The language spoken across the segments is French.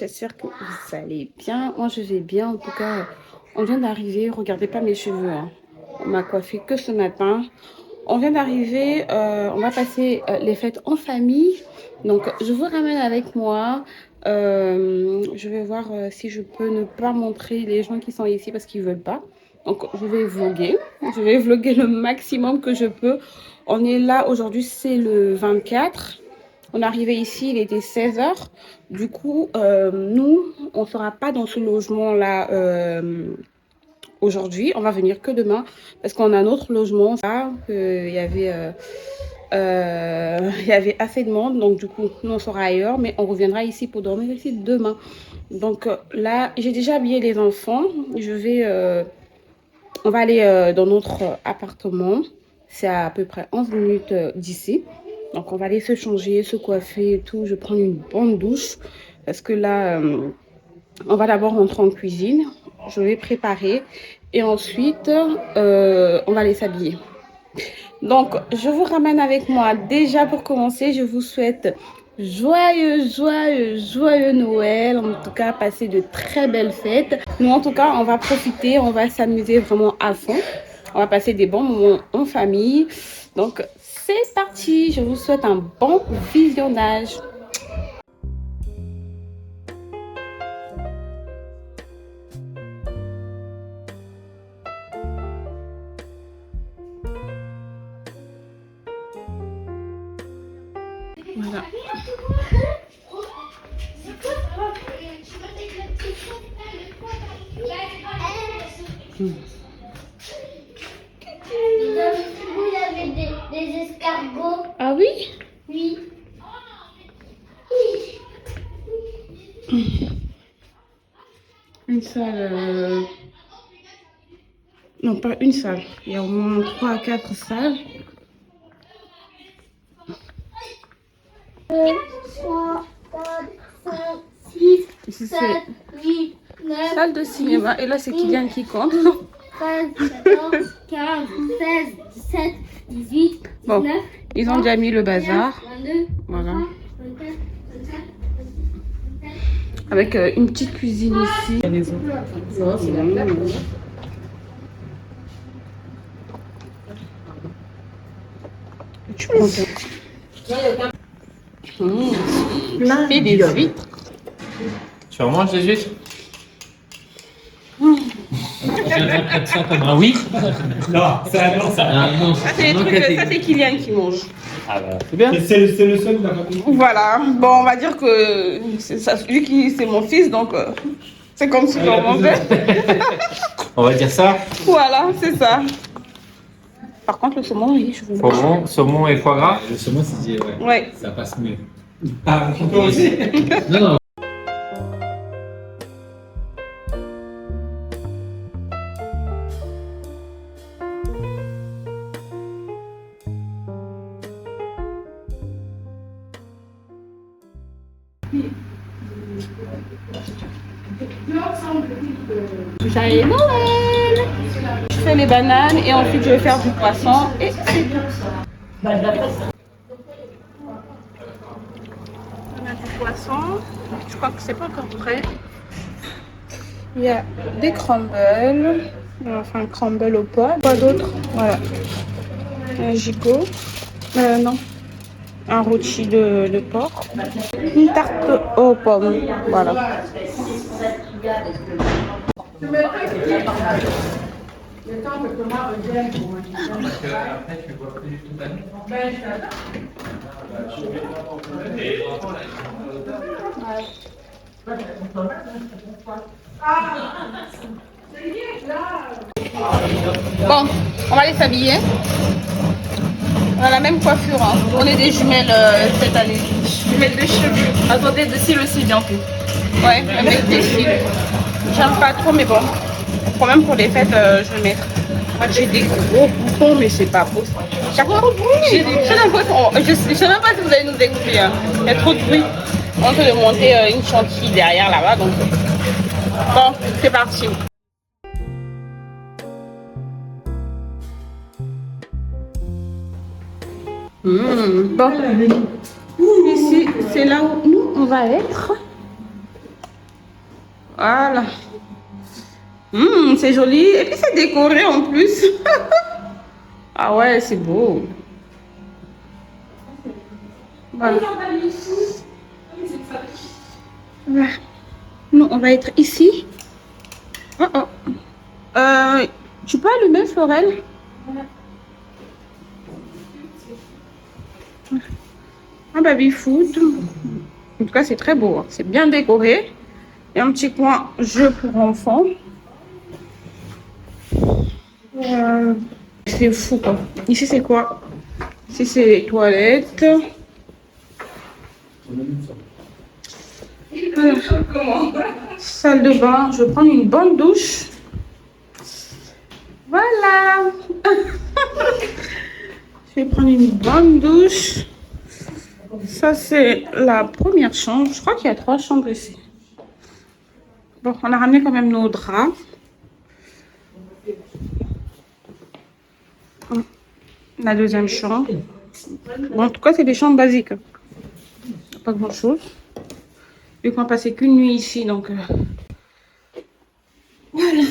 j'espère que vous allez bien. Moi, je vais bien. En tout cas, on vient d'arriver. Regardez pas mes cheveux, hein. On m'a coiffé que ce matin. On vient d'arriver. On va passer les fêtes en famille. Donc, je vous ramène avec moi. Je vais voir si je peux ne pas montrer les gens qui sont ici parce qu'ils veulent pas. Donc, je vais vloguer. Je vais vloguer le maximum que je peux. On est là aujourd'hui, c'est le 24. On est arrivé ici, il était 16 h. Du coup, nous, on ne sera pas dans ce logement-là aujourd'hui. On va venir que demain parce qu'on a un autre logement. Il y avait assez de monde. Donc, du coup, nous, on sera ailleurs. Mais on reviendra ici pour dormir ici demain. Donc, là, j'ai déjà habillé les enfants. On va aller dans notre appartement. C'est à peu près 11 minutes d'ici. Donc, on va aller se changer, se coiffer et tout. Je prends une bonne douche parce que là, on va d'abord rentrer en cuisine. Je vais préparer et ensuite, on va aller s'habiller. Donc, je vous ramène avec moi. Déjà, pour commencer, je vous souhaite joyeux Noël. En tout cas, passer de très belles fêtes. Nous, en tout cas, on va profiter, on va s'amuser vraiment à fond. On va passer des bons moments en famille. Donc, c'est parti. Je vous souhaite un bon visionnage. Voilà. Il y avait des escargots. Ah oui? Oui. Une salle. Non, pas une salle. Il y a au moins 3 à 4 salles. 2, 3, 4, 5, 6, Ici, 7, c'est 8, 9, salle de cinéma. Et là, c'est Kylian qui compte. 13, 14, 15, 16, 17, 18, 19, Bon, ils ont déjà mis le bazar. 22, Voilà. 23, 24, 25, 26, Avec une petite cuisine ici. Tu prends ça. Et des huîtres. Tu en manges des huîtres? J'interprète ça comme un oui. Non, ça, non, ça. Ah, non, Ça, c'est les trucs, ça, c'est Kylian qui mange. Ah bah, c'est bien. C'est le seul qui n'a pas compris. Voilà. Bon, on va dire que c'est ça, lui qui c'est mon fils, donc c'est comme si on mangeait. On va dire ça. Voilà, c'est ça. Par contre, le saumon, oui, je vous Saumon et foie gras. Le saumon, c'est dit, ouais. Ouais. Ça passe mieux. Ah, toi aussi. Non, non. Joyeux Noël! Je fais les bananes et ensuite je vais faire du poisson et c'est tout. On a du poisson. Je crois que c'est pas encore prêt. Il y a des crumbles. Enfin, un crumble au pot. Quoi d'autre? Voilà. Un gigot. Non. Un rôti de porc. Une tarte aux pommes. Voilà. Bon, on va aller s'habiller. On a la même coiffure, hein. On est des jumelles cette année. Jumelles de cheveux. Attendez, de cils aussi bientôt. Ouais, avec des fils. J'aime pas trop, mais bon. Le problème pour les fêtes, je vais mettre. Moi, j'ai des gros boutons, mais c'est pas beau. J'ai l'impression. Je sais même pas si vous allez nous écouter. Hein. Il y a trop de bruit. On est en train de monter une chantilly derrière là-bas. Donc, bon, c'est parti. Bon, ici, c'est là où nous, on va être. Voilà. C'est joli. Et puis c'est décoré en plus. Ah ouais, c'est beau. Voilà. Voilà. Nous, on va être ici. Oh oh. Tu peux allumer, Florel? Un baby food. En tout cas, c'est très beau. Hein. C'est bien décoré. Il y a un petit coin jeu pour enfants. C'est fou, quoi. Ici, c'est quoi? Ici, c'est les toilettes. Voilà. Salle de bain. Je vais prendre une bonne douche. Voilà. Je vais prendre une bonne douche. Ça, c'est la première chambre. Je crois qu'il y a 3 chambres ici. Bon, on a ramené quand même nos draps. La deuxième chambre. Bon, en tout cas, c'est des chambres basiques. Pas grand-chose. Vu qu'on passait qu'une nuit ici, donc... Voilà.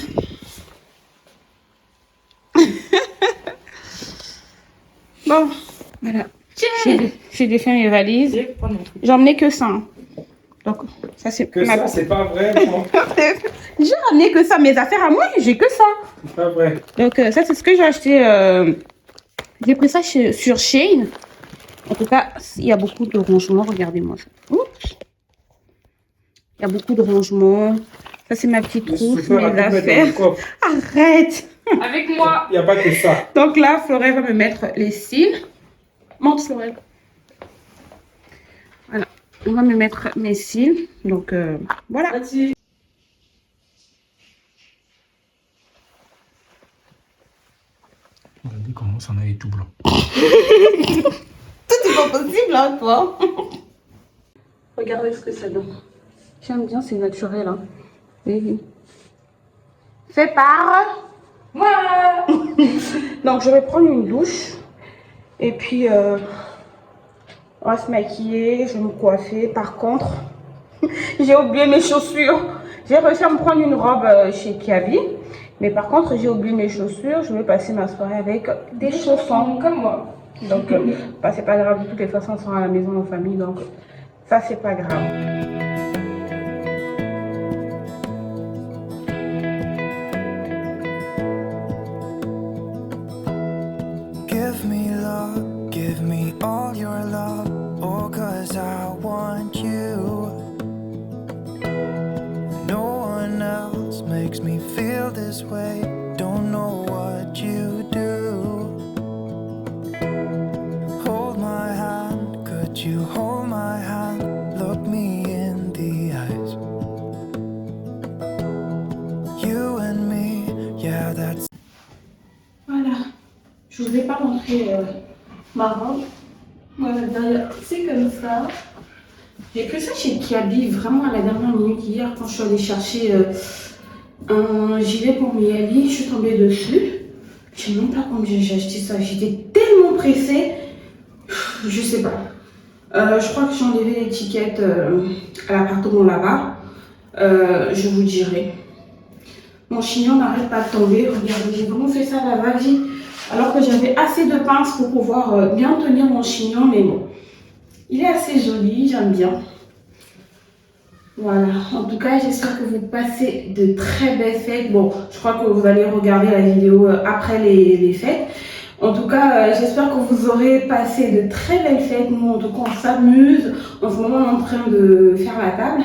Bon, voilà. J'ai défait mes valises. J'en emmené que ça. Hein. Donc, ça, c'est Que ça, c'est pas vrai. J'ai ramené que ça. Mes affaires à moi, j'ai que ça. C'est pas vrai. Donc, ça, c'est ce que j'ai acheté. J'ai pris ça sur Shein. En tout cas, il y a beaucoup de rangements. Regardez-moi ça. Oups. Il y a beaucoup de rangements. Ça, c'est ma petite trousse, mes affaires. Arrête. Avec moi. Il n'y a pas que ça. Donc là, Florel va me mettre les cils. Monte, Florel. Voilà. On va me mettre mes cils. Donc, voilà. Vas-y. Regardez comment ça en est tout blanc. C'est pas possible, hein, toi. Regardez ce que ça donne. J'aime bien, c'est naturel. Hein. Oui. Fait par moi. Donc, je vais prendre une douche. Et puis, on va se maquiller. Je vais me coiffer. Par contre, j'ai oublié mes chaussures. J'ai réussi à me prendre une robe chez Kiabi. Mais par contre, j'ai oublié mes chaussures. Je vais passer ma soirée avec des chaussons. Comme moi. Donc, bah, c'est pas grave. De toutes les façons, on sera à la maison en famille. Donc, ça, c'est pas grave. Give me love, give me all your love, oh, 'cause I want you. No one else makes me feel this way, don't know what you do. Hold my hand, could you hold my hand, look me in the eyes. You and me, yeah, that's... Voilà. Je vous ai pas montré ma robe. Voilà, c'est comme ça. J'ai pris ça chez Kiabi vraiment à la dernière minute hier quand je suis allée chercher un gilet pour Miali. Je suis tombée dessus. Je sais même pas combien j'ai acheté ça. J'étais tellement pressée. Je sais pas. Je crois que j'ai enlevé l'étiquette à l'appartement là-bas. Je vous dirai. Mon chignon n'arrête pas de tomber. Regardez, j'ai vraiment fait ça à la va-vite. Alors que j'avais assez de pinces pour pouvoir bien tenir mon chignon. Mais bon, il est assez joli. J'aime bien. Voilà. En tout cas, j'espère que vous passez de très belles fêtes. Bon, je crois que vous allez regarder la vidéo après les fêtes. En tout cas, j'espère que vous aurez passé de très belles fêtes. Nous, en tout cas, on s'amuse. En ce moment, on est en train de faire la table.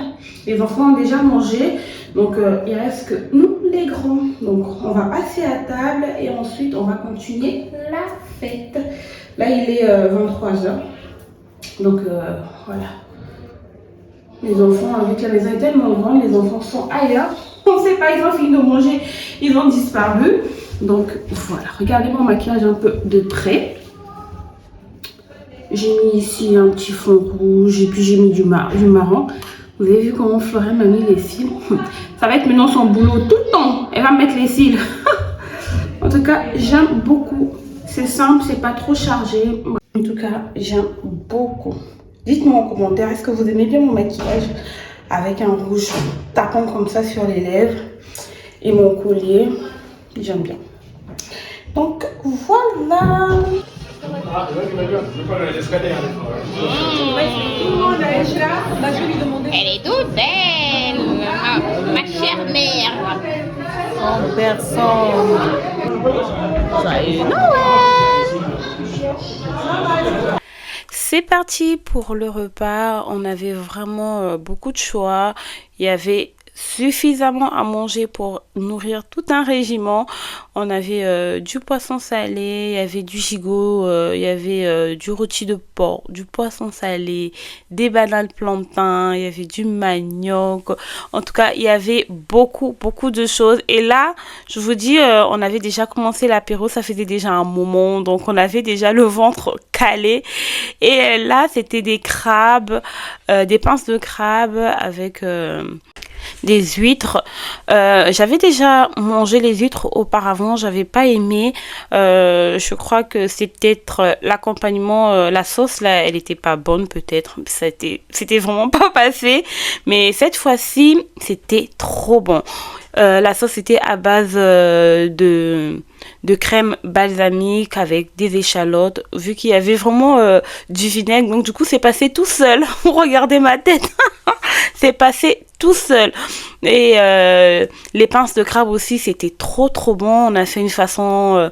Les enfants ont déjà mangé. Donc, il reste que nous, les grands. Donc, on va passer à table et ensuite, on va continuer la fête. Là, il est 23h. Donc, voilà. Les enfants, vu que la maison est tellement grande, les enfants sont ailleurs. On ne sait pas, ils ont fini de manger. Ils ont disparu. Donc, voilà. Regardez mon maquillage un peu de près. J'ai mis ici un petit fond rouge et puis j'ai mis du marron. Vous avez vu comment Florel m'a mis les cils. Ça va être maintenant son boulot tout le temps. Elle va mettre les cils. En tout cas, j'aime beaucoup. C'est simple, c'est pas trop chargé. En tout cas, j'aime beaucoup. Dites-moi en commentaire, est-ce que vous aimez bien mon maquillage? avec un rouge tapant comme ça sur les lèvres et mon collier. J'aime bien. Donc voilà. Elle est toute belle, ah, ma chère mère. En personne. Joyeux Noël. C'est parti pour le repas. On avait vraiment beaucoup de choix. Il y avait suffisamment à manger pour nourrir tout un régiment. On avait du poisson salé, il y avait du gigot, il y avait du rôti de porc, du poisson salé, des bananes plantains, il y avait du manioc. En tout cas, il y avait beaucoup de choses. Et là, je vous dis, on avait déjà commencé l'apéro, ça faisait déjà un moment, donc on avait déjà le ventre calé. Et là, c'était des crabes, des pinces de crabe avec des huîtres. J'avais déjà mangé les huîtres auparavant, j'avais pas aimé. Je crois que c'est peut-être l'accompagnement, la sauce là, elle était pas bonne peut-être. C'était vraiment pas passé. Mais cette fois-ci, c'était trop bon. La sauce était à base de crème balsamique avec des échalotes, vu qu'il y avait vraiment du vinaigre. Donc du coup, c'est passé tout seul. Regardez ma tête. C'est passé tout seul. Et les pinces de crabe aussi, c'était trop bon. On a fait une façon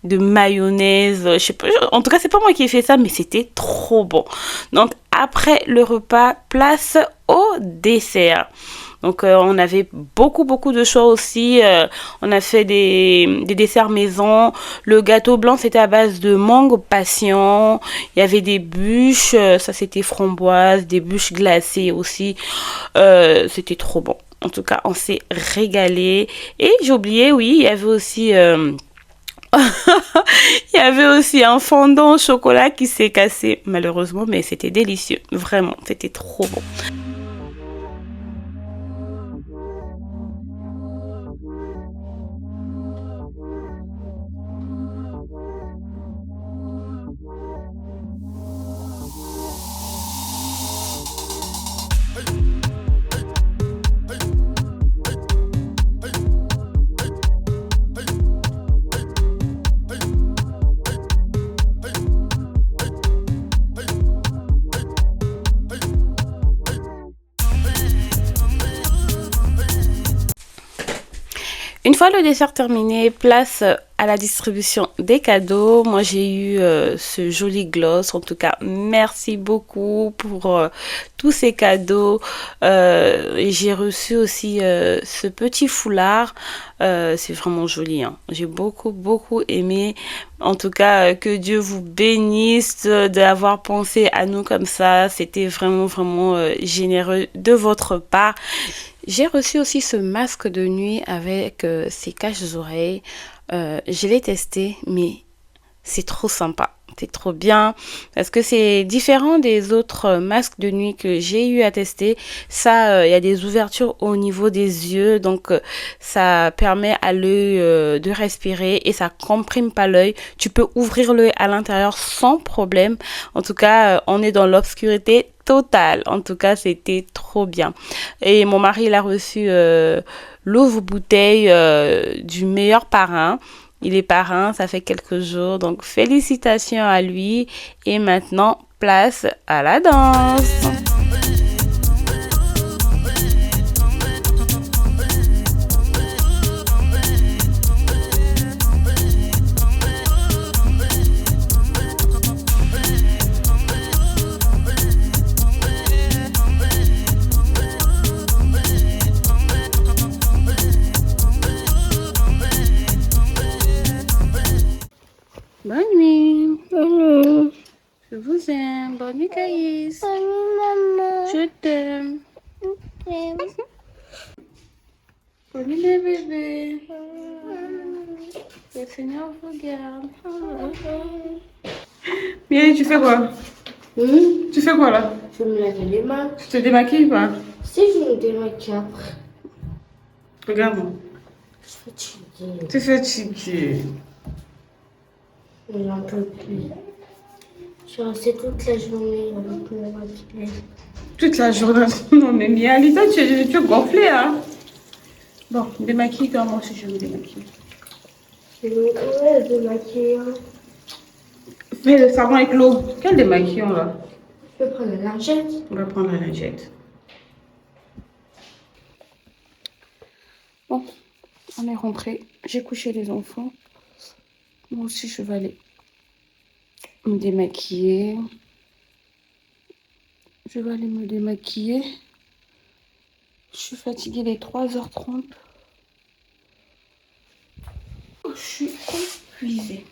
de mayonnaise. Je sais pas, en tout cas, c'est pas moi qui ai fait ça, mais c'était trop bon. Donc après le repas, place au dessert. Donc on avait beaucoup de choix aussi. On a fait des desserts maison. Le gâteau blanc c'était à base de mangue passion. Il y avait des bûches, ça c'était framboise, des bûches glacées aussi. C'était trop bon. En tout cas on s'est régalé. Et j'ai oublié, oui, il y avait aussi il y avait aussi un fondant au chocolat qui s'est cassé malheureusement, mais c'était délicieux. Vraiment, c'était trop bon. Une fois le dessert terminé, place à la distribution des cadeaux. Moi, j'ai eu ce joli gloss. En tout cas, merci beaucoup pour tous ces cadeaux. Et j'ai reçu aussi ce petit foulard. C'est vraiment joli, hein. J'ai beaucoup aimé. En tout cas, que Dieu vous bénisse d'avoir pensé à nous comme ça. C'était vraiment généreux de votre part. J'ai reçu aussi ce masque de nuit avec ses caches-oreilles. Je l'ai testé, mais c'est trop sympa. C'est trop bien parce que c'est différent des autres masques de nuit que j'ai eu à tester. Ça, il y a des ouvertures au niveau des yeux, donc ça permet à l'œil de respirer et ça comprime pas l'œil. Tu peux ouvrir l'œil à l'intérieur sans problème. En tout cas, on est dans l'obscurité totale. En tout cas, c'était trop bien. Et mon mari, il a reçu l'ouvre-bouteille du meilleur parrain. Il est parrain, ça fait quelques jours, donc félicitations à lui. Et maintenant, place à la danse. Bonne nuit. Bonne nuit. Je vous aime. Bonne nuit, Caïs. Bonne nuit, maman. Je t'aime. Bonne nuit, les bébés. Le Seigneur vous garde. Mireille, tu fais quoi? Tu fais quoi là? Je vais me laver les mains. Tu te démaquilles ou pas? Si je me démaquille après, Regarde-moi. je suis fatiguée. Tu es fatiguée. Mais j'en peux plus. Je suis restée toute la journée avec mon maquillage. Toute la journée. Non, mais Miali, toi, tu es gonflé, hein. Bon, démaquille-toi, moi aussi, je vais me démaquiller. C'est le démaquillant. Fais le savon avec l'eau. Quel démaquillant, là? Je peux prendre la lingette. On va prendre la lingette. Bon, on est rentré. J'ai couché les enfants. Moi aussi, je vais aller me démaquiller. Je vais aller me démaquiller. Je suis fatiguée, il est 3h30. Je suis épuisée.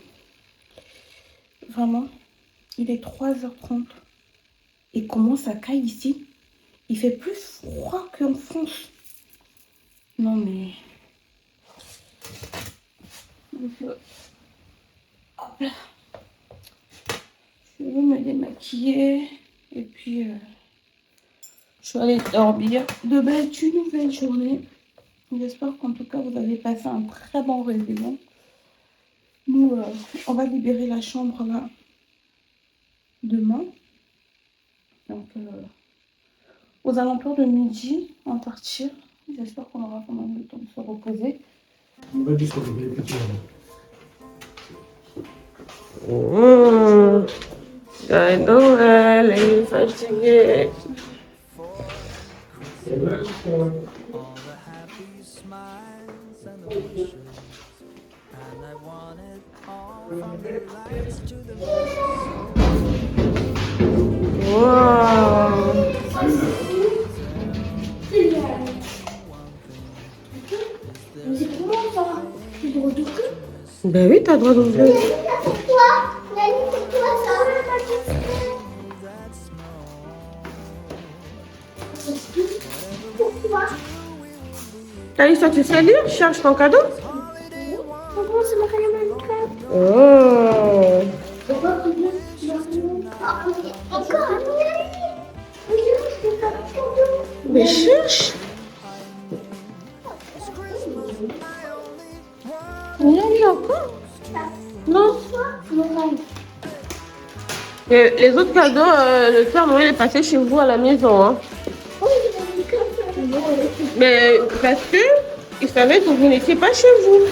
Vraiment, il est 3h30. Et comment ça caille ici? Il fait plus froid qu'en France. Non mais... Hop là. Je vais me démaquiller. Et puis... je vais aller dormir. Demain est une nouvelle journée. J'espère qu'en tout cas, vous avez passé un très bon réveillon. Nous, on va libérer la chambre là demain. Donc, aux alentours de midi, on va partir. J'espère qu'on aura quand même le temps de se reposer. On va juste regarder petit. Noël, elle est fatiguée. Wow. Mais c'est comment ça? J'ai le droit d'ouvrir? Ben oui, t'as le droit d'ouvrir. Pourquoi? Nani, pourquoi ça? Pourquoi? Kalissa, tu sais lire? Cherche ton cadeau. Pourquoi c'est ma caméra? Oh. Pourquoi tu veux? Encore un Mais cherche. Il y a mis encore? Non. Et les autres cadeaux, le Père Noël est passé chez vous à la maison. Hein. Mais parce que il savait que vous n'étiez pas chez vous.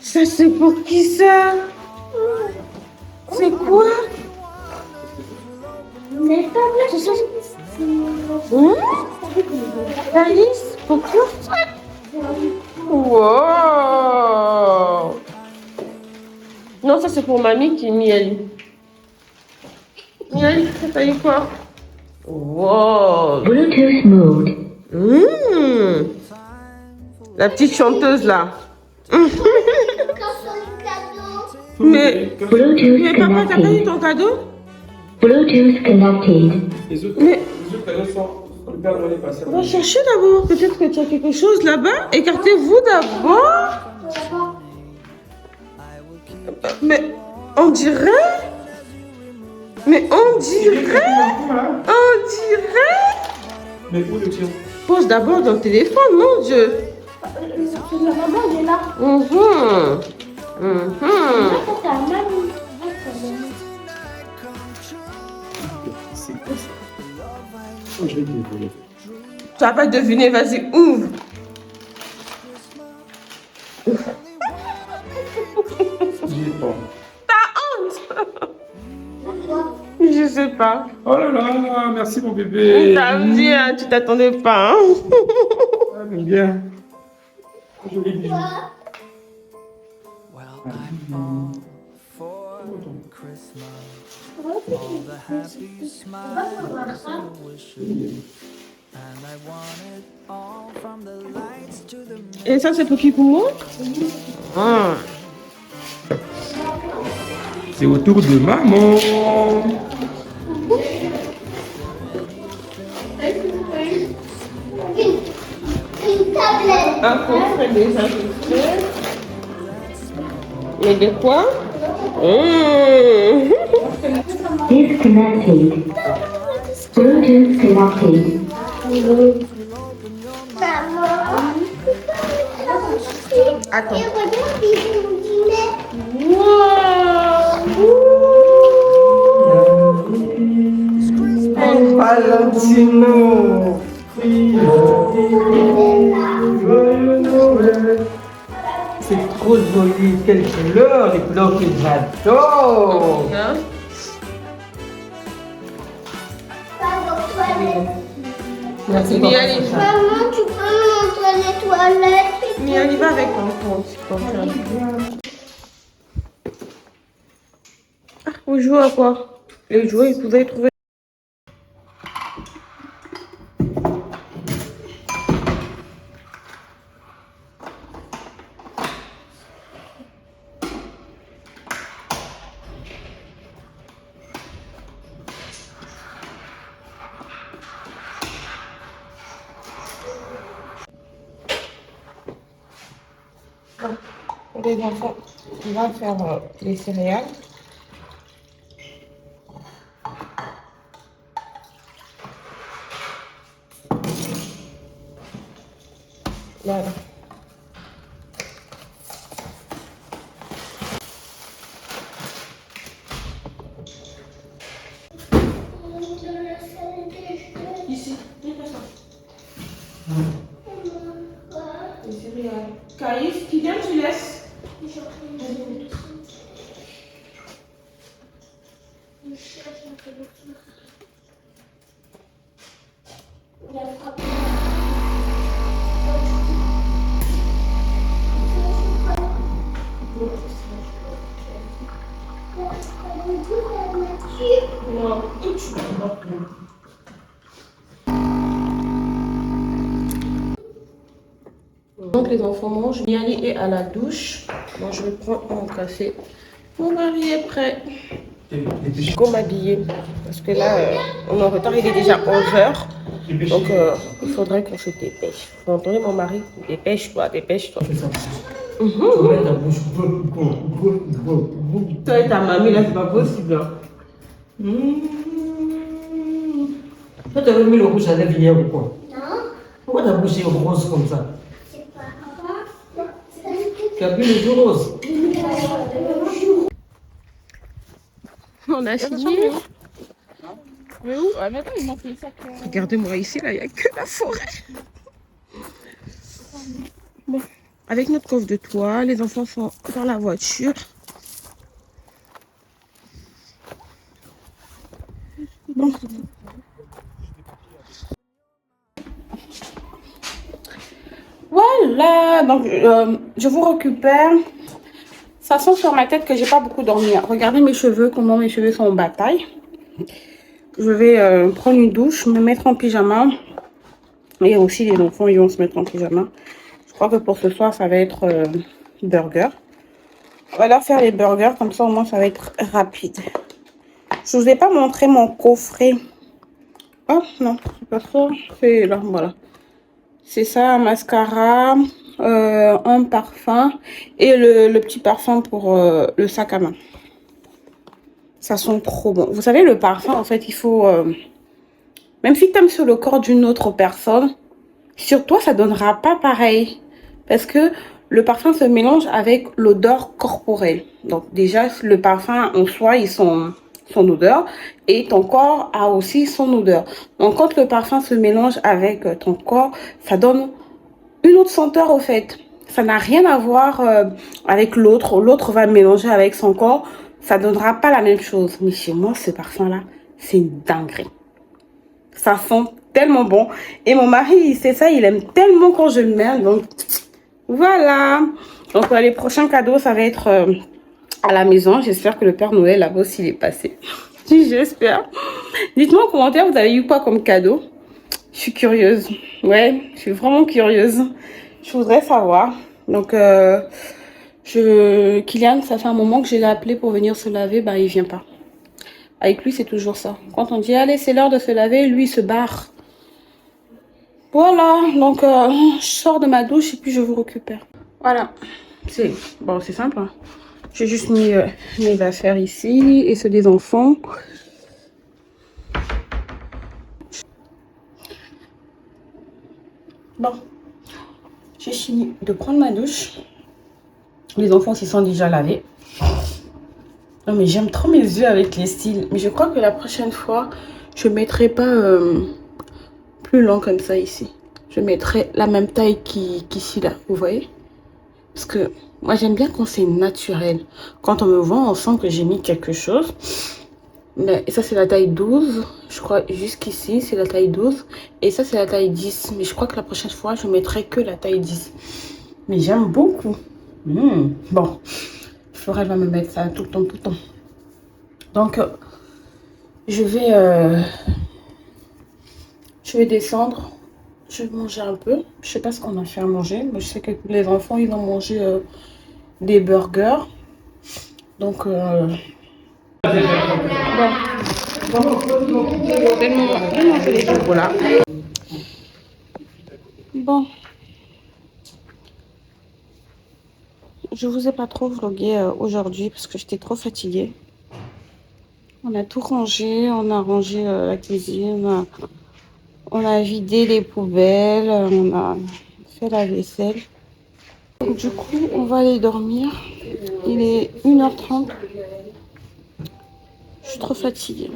Ça c'est pour qui ça? C'est quoi? C'est ça? Alice, pourquoi? Wow! Non, ça c'est pour mamie qui est Miali. Miali, ça y est quoi? Wow! Bluetooth mode. La petite chanteuse là. Mais papa, t'as pas eu ton cadeau? Bluetooth connected. Les autres cadeaux sont. Le Père Noël est passé. On va chercher d'abord. Peut-être que tu as quelque chose là-bas. Écartez-vous d'abord. Mais on dirait. Mais on dirait. On dirait. Mais où le tien? Pose d'abord ton téléphone, mon Dieu. La maman, elle est là. C'est ta mamie. C'est quoi ça? Oh, je vais dire. Tu vas pas deviner, vas-y, ouvre. J'ai pas. Je sais pas. Oh là là, merci mon bébé. T'as dit, hein, tu t'attendais pas. Hein? Ah, j'aime bien. Joli bijou. Et ça, c'est pour qui, pour moi? Ah. C'est au tour de maman. Une tablette. Un coffret déjà fait. Mais de quoi? Disconnected. Bluetooth connected. Maman. Attends. Et regarde, ils ont dîné. Valentino. Joyeux Noël. C'est trop joli, quelle couleur, les couleurs que j'adore. Pas aux toilettes. Merci Mais allez, Maman, tu peux me montrer les toilettes? mais on y va avec ton Vous jouez à quoi? Les jouets, vous avez trouvé. Pour les enfants, on va faire les céréales. Voilà. Ici, les céréales. Caïs, qui vient, tu laisses. Donc les enfants mangent, Miali est à la douche. Moi je vais prendre mon café. Mon mari est prêt. Go m'habiller. Parce que là, on est en retard, il est déjà 11h. Donc il faudrait qu'on se dépêche. Vous entendez mon mari? Dépêche-toi, dépêche-toi. Toi et ta mamie là, c'est pas possible. Toi, t'avais mis le rouge à lèvres hier ou quoi? Non, Pourquoi ta bouche est rose comme ça? c'est pas grave. Tu as bu le jus rose? On a fini. Mais où? Ah, mais attends, il manque les sacs. Regardez-moi ici, là, il n'y a que la forêt. Bon, avec notre coffre de toit, les enfants sont dans la voiture. Bon. Voilà, donc je vous récupère. Ça sent sur ma tête que j'ai pas beaucoup dormi. Regardez mes cheveux, comment mes cheveux sont en bataille. Je vais prendre une douche, me mettre en pyjama. Et aussi les enfants, ils vont se mettre en pyjama. Je crois que pour ce soir, ça va être burger. On va leur faire les burgers, comme ça au moins ça va être rapide. Je vous ai pas montré mon coffret. Oh non, c'est pas ça. C'est là, voilà. C'est ça, un mascara, un parfum et le petit parfum pour le sac à main. Ça sent trop bon. Vous savez, le parfum, en fait, il faut... même si tu aimes sur le corps d'une autre personne, sur toi, ça donnera pas pareil. Parce que le parfum se mélange avec l'odeur corporelle. Donc déjà, le parfum en soi, il son odeur. Et ton corps a aussi son odeur. Donc quand le parfum se mélange avec ton corps, ça donne une autre senteur au fait. Ça n'a rien à voir avec l'autre. L'autre va mélanger avec son corps. Ça donnera pas la même chose. Mais chez moi, ce parfum-là, c'est une dinguerie. Ça sent tellement bon. Et mon mari, c'est ça, il aime tellement quand je le mets. Donc, voilà. Donc, les prochains cadeaux, ça va être à la maison. J'espère que le Père Noël, là-bas aussi, il est passé. J'espère. Dites-moi en commentaire, vous avez eu quoi comme cadeau? Je suis curieuse. Ouais, je suis vraiment curieuse. Je voudrais savoir. Donc, Kylian, ça fait un moment que je l'ai appelé pour venir se laver. Bah, il vient pas. Avec lui, c'est toujours ça. Quand on dit, allez, c'est l'heure de se laver, lui, il se barre. Voilà. Donc, je sors de ma douche et puis je vous récupère. Voilà. C'est bon, c'est simple. Hein. J'ai juste mis mes affaires ici et ceux des enfants. Bon, j'ai fini de prendre ma douche. Les enfants s'y sont déjà lavés. Non mais j'aime trop mes yeux avec les cils. Mais je crois que la prochaine fois, je ne mettrai pas plus long comme ça ici. Je mettrai la même taille qu'ici là, vous voyez? Parce que moi j'aime bien quand c'est naturel. Quand on me voit, on sent que j'ai mis quelque chose. Mais ça c'est la taille 12. Je crois jusqu'ici c'est la taille 12. Et ça c'est la taille 10. Mais je crois que la prochaine fois, je mettrai que la taille 10. Mais j'aime beaucoup. Bon, Florelle va me mettre ça tout le temps, tout le temps. Donc, je vais descendre. Je vais manger un peu. Je sais pas ce qu'on a fait à manger. Mais je sais que les enfants, ils ont mangé des burgers. Donc, bon. Voilà. Bon. Je vous ai pas trop vlogué aujourd'hui parce que j'étais trop fatiguée. On a tout rangé, on a rangé la cuisine, on a vidé les poubelles, on a fait la vaisselle. Donc, du coup, on va aller dormir. Il est 1h30. Je suis trop fatiguée.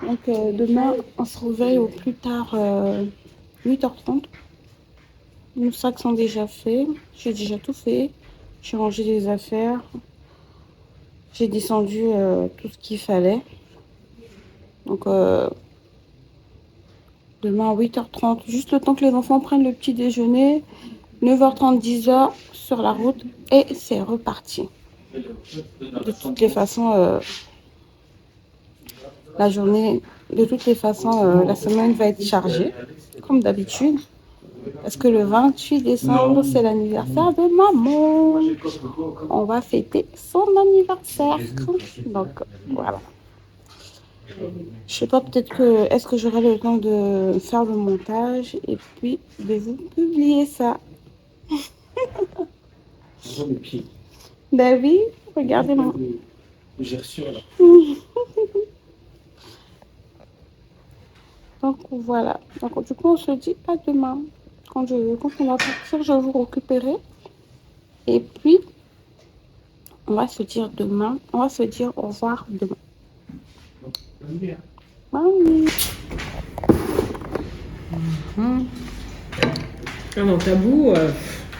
Donc demain, on se réveille au plus tard 8h30. Nos sacs sont déjà faits. J'ai déjà tout fait. J'ai rangé les affaires. J'ai descendu tout ce qu'il fallait. Donc, demain à 8h30, juste le temps que les enfants prennent le petit déjeuner. 9h30, 10h sur la route. Et c'est reparti. De toutes les façons, la journée, de toutes les façons, la semaine va être chargée, comme d'habitude. Parce que le 28 décembre, c'est l'anniversaire de maman. On va fêter son anniversaire. Donc, voilà. Je sais pas, peut-être que... Est-ce que j'aurai le temps de faire le montage et puis de vous publier ça. Ben oui, regardez-moi. J'ai reçu alors. Donc, voilà. Donc, du coup, on se dit à demain. Quand on va partir, je vais vous récupérer. Et puis, on va se dire demain. On va se dire au revoir demain. Bye. Ah non, Tabou,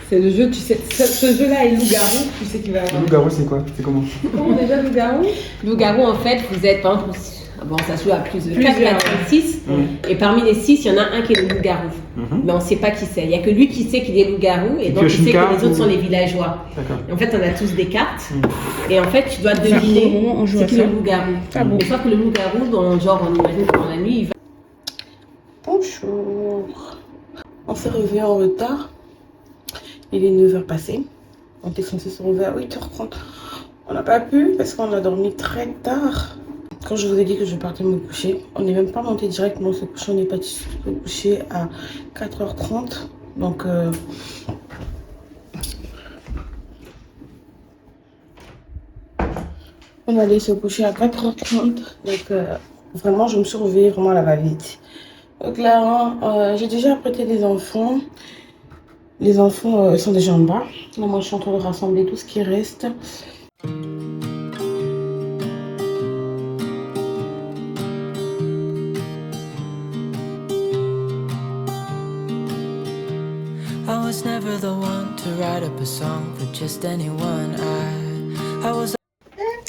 c'est le jeu, tu sais, ce jeu-là est loup-garou, tu sais qu'il va avoir. Loup-garou, c'est quoi? C'est comment? Comment déjà loup-garou? Loup-garou, en fait, vous êtes, par exemple, bon, ça se joue à plusieurs, 4, 6, Mmh. et parmi les 6, il y en a un qui est le loup-garou. Mais on ne sait pas qui c'est. Il n'y a que lui qui sait qu'il est loup-garou, et donc il sait que les autres sont les villageois. Et en fait, on a tous des cartes, et en fait, tu dois deviner c'est qui le loup-garou. Mais sauf que le loup-garou, genre, on imagine que dans la nuit, il va... Bonjour. On s'est réveillé en retard. Il est 9h passé. On était censé se réveiller à 8h30. On n'a pas pu parce qu'on a dormi très tard. Quand je vous ai dit que je partais me coucher, on n'est même pas monté directement se coucher. On est parti se coucher à 4h30. Donc, on allait se coucher à 4h30. Donc, vraiment, je me suis réveillée vraiment à la va-vite. Donc là, j'ai déjà apprêté les enfants. Les enfants sont déjà en bas. Là, moi, je suis en train de rassembler tout ce qui reste. I was never the one to write up a song for just anyone. I was.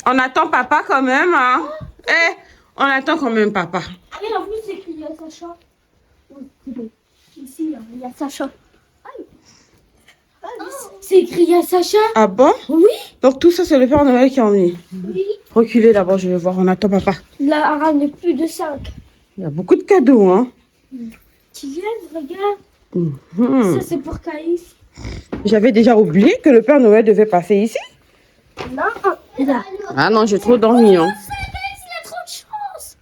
On attend papa quand même, hein? Eh, on attend quand même papa. Et en plus, c'est écrit il y a Sacha. Ici, il y a Sacha. C'est écrit il y a Sacha. Ah bon? Oui. Donc tout ça, c'est le Père Noël qui a emmené. Oui. Reculez d'abord, je vais voir. On attend papa. Là, on ramené plus de 5. Il y a beaucoup de cadeaux, hein? Tu viens, regarde. Mmh. Ça, c'est pour Caïs. J'avais déjà oublié que le Père Noël devait passer ici. Non, là. Ah non, j'ai trop dormi, hein. Caïs, il a trop de chance.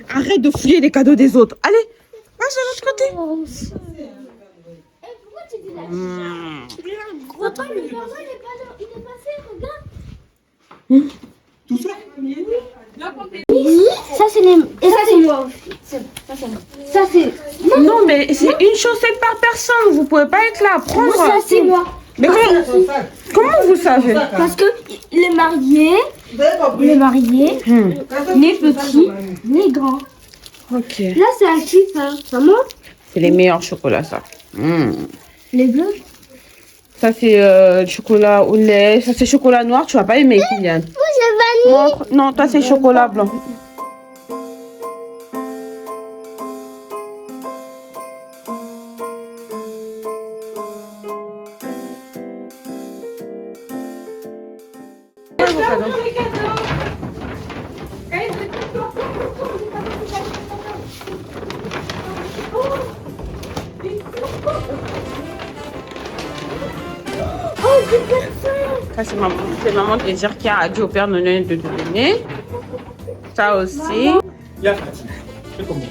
Arrête de fouiller les cadeaux des autres. Allez, passe de l'autre côté. Pourquoi tu dis la Papa, le Père Noël, il est passé, regarde. Tout ça? Ça, c'est les. Et ça, c'est moi aussi. Ça, c'est. Non, mais c'est une chaussette par personne. Vous pouvez pas être là. Prendre. Ça, c'est moi. Mais comment vous savez? Parce que les mariés, les petits, les grands. Ok. Là, c'est un kiff, hein. Maman, C'est les meilleurs chocolats, ça. les bleus. Ça, c'est chocolat au lait. Ça, c'est chocolat noir. Tu vas pas aimer, Kylian. Moi, j'ai vanille. Montre. Non, toi, c'est chocolat blanc. Ça, c'est maman plaisir qui a dit au Père Noël de te donner. Ça aussi. Viens, Fatih. Fais comment?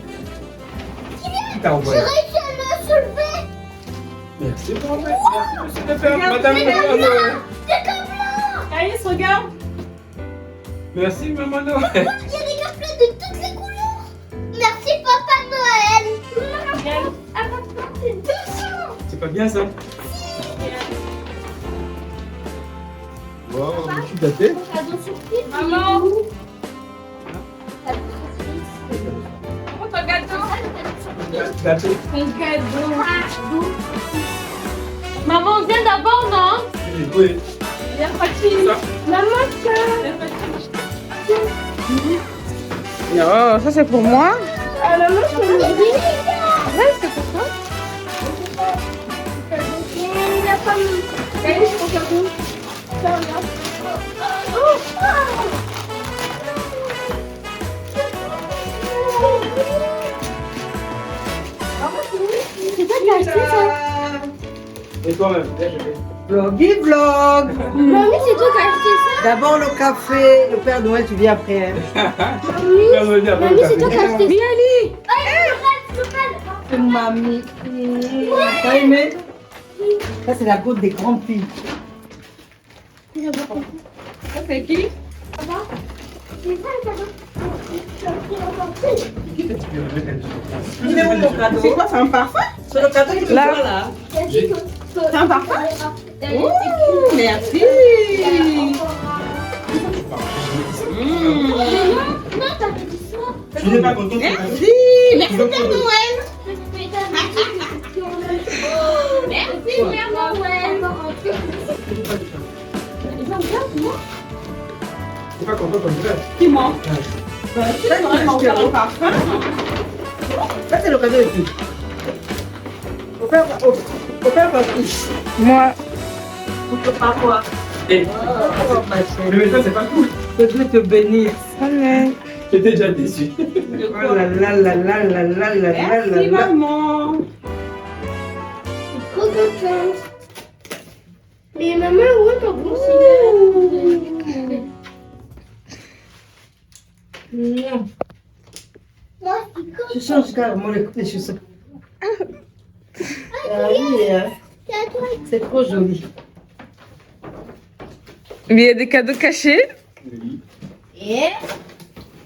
Qui t'a envoyé? J'ai réussi à me soulever. Merci, merci, monsieur le père. Madame le Père Noël. Caïs, regarde. Merci, maman Noël. Il y a des gâteaux de toutes les couleurs. Merci, Papa Noël. C'est 200. C'est pas bien ça? Wow, je suis gâté. Cadeau surprise. Maman. Cadeau surprise. Prends ton gâteau. Gâté. Ton cadeau. Maman, viens d'abord, non? Oui. Viens, Fatih. Maman, Oh, ça, c'est pour moi. maman, c'est le Ouais, c'est pour toi. Il a pas mis. Caïs, ton cadeau. Ça, regarde. C'est toi qui as acheté ça? Et toi-même? Vloggy vlog. Mamie, c'est toi qui as acheté ça? D'abord le café, le Père Noël, tu viens après. Hein. Mamie, c'est toi qui as acheté ça? C'est mamie. T'as aimé? Ça, c'est la goutte des grandes filles. Ça, c'est qui? C'est ça le cadeau? Il est où ton cadeau? C'est quoi, c'est un parfum? C'est le cadeau que tu vois là. C'est un parfum? Oh, merci. Non, t'as dit ça. Tu n'es pas content? Merci. Merci Père Noël. Merci, Père Noël. Ils ont bien, moi. Tu n'es pas content comme ça? Qui ment? Ça, c'est le cadeau ici. Au père Patrice. Moi. On peut pas voir. Eh, Oh, ma chérie. mais ça, c'est pas cool. Que Dieu te bénisse. Amen. J'étais déjà déçu. Oh là là là là là là là là Merci, là. maman. Trop contente. Mais maman, où est ton concealer? Je change carrément les chaussures. Ah oui, hein. C'est trop joli. Mais il y a des cadeaux cachés. Et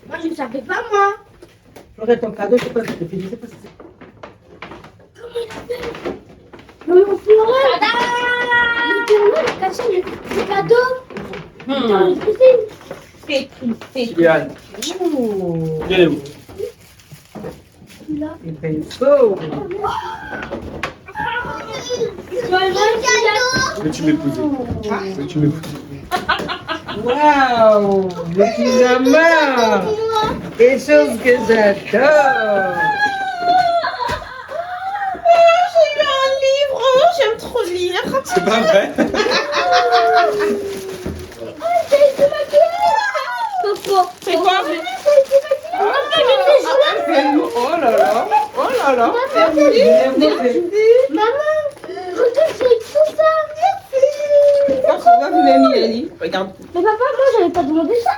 moi, je ne savais pas, moi. J'aurais ton cadeau, je sais pas si c'est fini. Je sais pas si c'est. Maman, Florent. Le Père Noël a caché le cadeau dans la cuisine. Yann, Ouh, viens où? il fait chaud. Veux-tu m'épouser? Veux-tu m'épouser? Waouh, le pyjama. Des choses que j'adore. J'ai lu un livre. Oh, j'aime trop lire. C'est pas vrai? C'est quoi? Oh là là, oh là là. Maman, regarde, j'ai tout ça. Regarde. Mais papa, moi, j'avais pas demandé ça.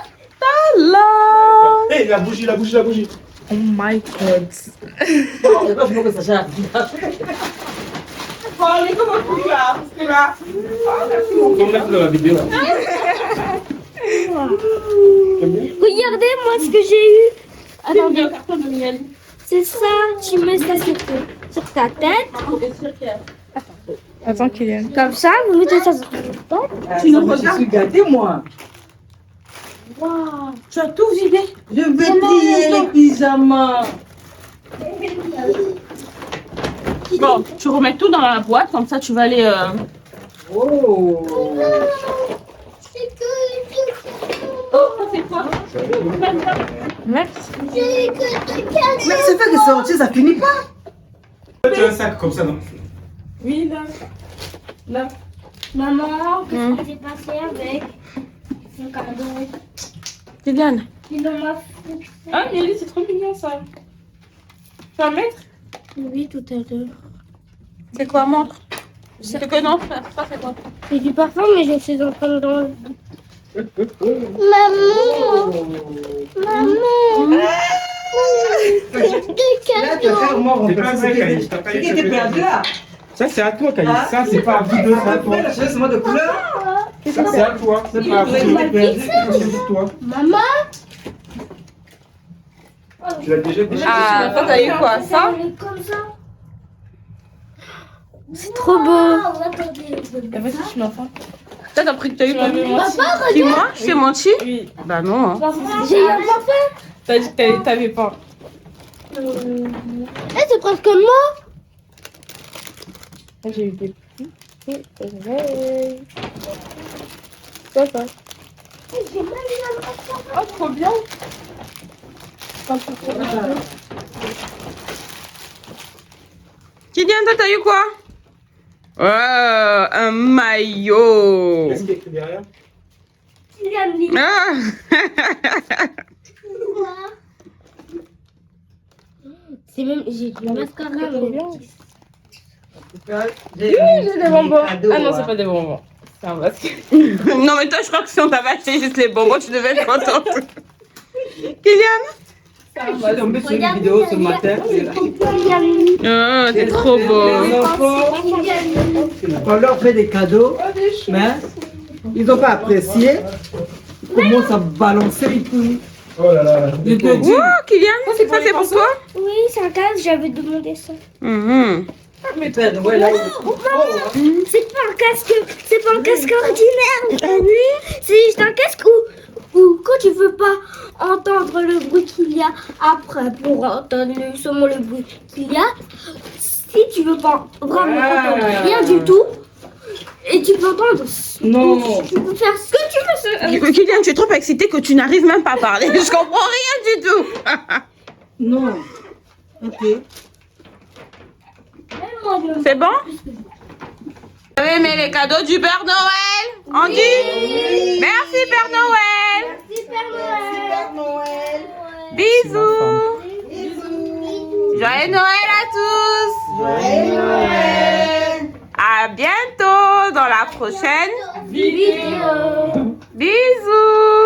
Hé, la bougie, la bougie, la bougie. Oh my god. Je sais pas, je vois que ça change. Oh, mais comment tu là? Parce que là. On va mettre dans la vidéo. Regardez moi ce que j'ai eu. Attendez, Un carton de miel. c'est ça. Tu mets ça sur ta tête. Attends, Kylian. Comme ça, vous mettez ça sur ta tête. Tu nous regardes. Je suis gâtée, moi. Waouh, tu as tout vidé. Je vais plier les pyjamas. Bon, tu remets tout dans la boîte, comme ça tu vas aller. Oh. Oh, ça c'est quoi? Merci. Mais c'est pas que sortir, ça finit pas. Tu as un sac comme ça, non? Oui, là. Là. Maman, qu'est-ce qui s'est passé avec mon cadeau? Kylian. Il en m'a foutu. Ah, Nelly, c'est trop mignon ça. Tu vas mettre? Oui, tout à l'heure. C'est quoi, montre? C'est que non, ça c'est quoi? C'est du parfum, mais je suis en train de dans. Maman! Maman! Là, tu vas faire moi C'est pas remplacer vrai, Camille, t'as ce pas qui eu était ce perdu truc. là. Ça, c'est à toi, Camille. Ça, c'est pas à vous deux, c'est à toi. Après, la chaise, c'est moi de couleur. Ça, c'est à toi. C'est pas à vous deux. C'est pour toi. Maman! Tu l'as déjà dit. Ah, toi t'as eu quoi? Ça? Comme ça. C'est trop beau. Vas-y, je m'entends. Toi t'as pris que t'as eu pas Papa, Qui, moi? Je t'ai menti? Oui. Bah non. Hein. j'ai eu un parfum. T'as dit que t'avais pas. C'est presque comme moi. J'ai eu des Papa. Oh, trop bien. Kylian, toi t'as eu quoi? Un maillot. Qu'est-ce qui est écrit derrière? Ah. C'est même, j'ai du mascara. J'ai des bonbons. cadeaux, Ah non, c'est hein. pas des bonbons. C'est un basket. Non mais toi je crois que si on t'avait acheté juste les bonbons, tu devais être contente. Kylian? Je suis tombée sur une vidéo ce matin. Oh, c'est trop beau. Les enfants, on leur fait des cadeaux, mais ils n'ont pas apprécié. Ils commencent à balancer et tout. Oh là là. Je te dis, Oh, Kylian, ça c'est pour toi? Oui, c'est un casque, j'avais demandé ça. Mhm. mais Père Noël, là, C'est pas un casque, c'est pas un casque ordinaire. Oui, c'est juste un casque où quand tu veux pas entendre le bruit qu'il y a après pour entendre seulement le bruit qu'il y a, si tu veux pas vraiment entendre rien du tout, et tu peux entendre. non. Tu peux faire ce que tu veux. Kylian, tu es trop excité que tu n'arrives même pas à parler. Je comprends rien du tout. Non. Ok. C'est bon? Vous avez aimé les cadeaux du Père Noël? On dit? Merci Père Noël. Merci Père Noël. Bisous. Joyeux Noël à tous. Joyeux Noël. À bientôt dans la prochaine Vidéo. Bisous.